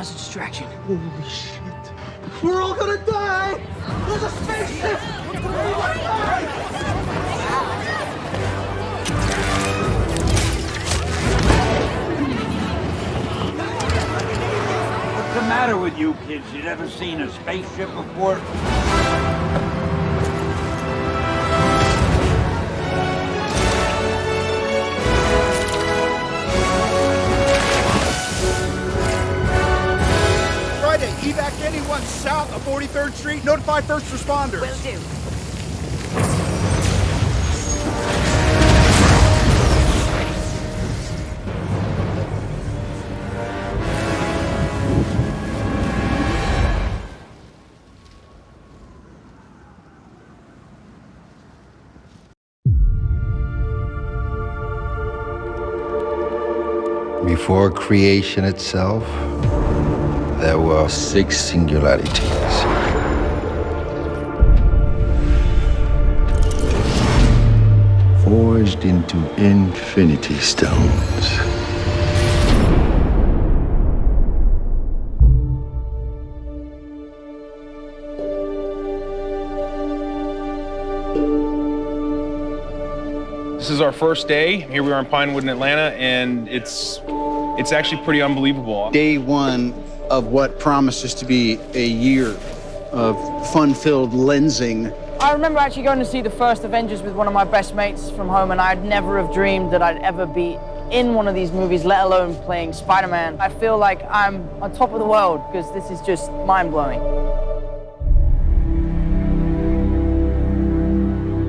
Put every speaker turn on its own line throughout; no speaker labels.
cause a distraction.
Holy shit. We're all gonna die! There's a spaceship!
What's the matter with you kids? You never seen a spaceship before?
Friday, evac anyone south of 43rd Street. Notify first responders.
Will do.
Before creation itself, there were 6 singularities. Forged into infinity stones.
This is our first day. Here we are in Pinewood in Atlanta, and it's actually pretty unbelievable.
Day one of what promises to be a year of fun-filled lensing.
I remember actually going to see the first Avengers with one of my best mates from home, and I'd never have dreamed that I'd ever be in one of these movies, let alone playing Spider-Man. I feel like I'm on top of the world because this is just mind-blowing.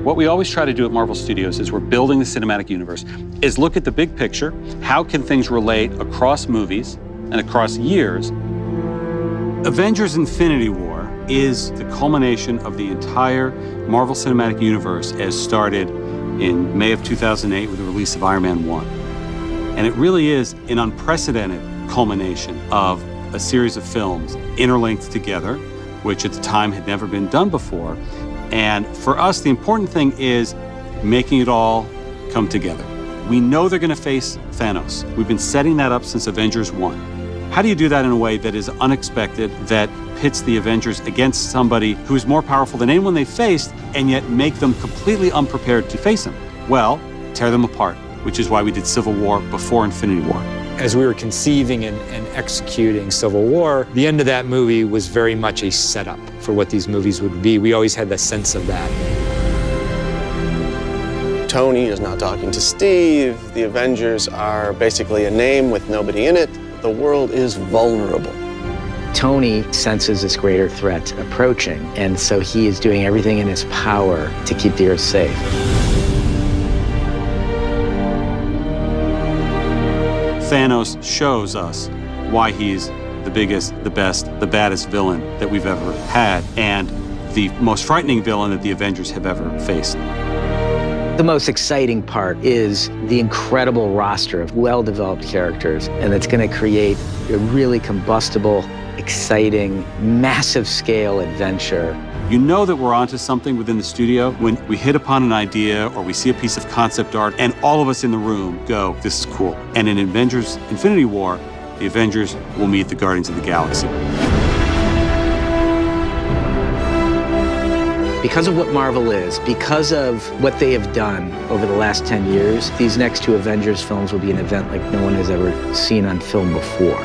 What we always try to do at Marvel Studios is we're building the cinematic universe, is look at the big picture. How can things relate across movies and across years? Avengers Infinity War is the culmination of the entire Marvel Cinematic Universe as started in May of 2008 with the release of Iron Man 1. And it really is an unprecedented culmination of a series of films interlinked together, which at the time had never been done before. And for us, the important thing is making it all come together. We know they're going to face Thanos. We've been setting that up since Avengers 1. How do you do that in a way that is unexpected, that pits the Avengers against somebody who is more powerful than anyone they've faced, and yet make them completely unprepared to face him? Well, tear them apart, which is why we did Civil War before Infinity War.
As we were conceiving and executing Civil War, the end of that movie was very much a setup for what these movies would be. We always had the sense of that.
Tony is not talking to Steve. The Avengers are basically a name with nobody in it. The world is vulnerable.
Tony senses this greater threat approaching, and so he is doing everything in his power to keep the Earth safe.
Thanos shows us why he's the biggest, the best, the baddest villain that we've ever had, and the most frightening villain that the Avengers have ever faced.
The most exciting part is the incredible roster of well-developed characters, and it's going to create a really combustible, exciting, massive-scale adventure.
You know that we're onto something within the studio when we hit upon an idea or we see a piece of concept art and all of us in the room go, this is cool. And in Avengers Infinity War, the Avengers will meet the Guardians of the Galaxy.
Because of what Marvel is, because of what they have done over the last 10 years, these next 2 Avengers films will be an event like no one has ever seen on film before.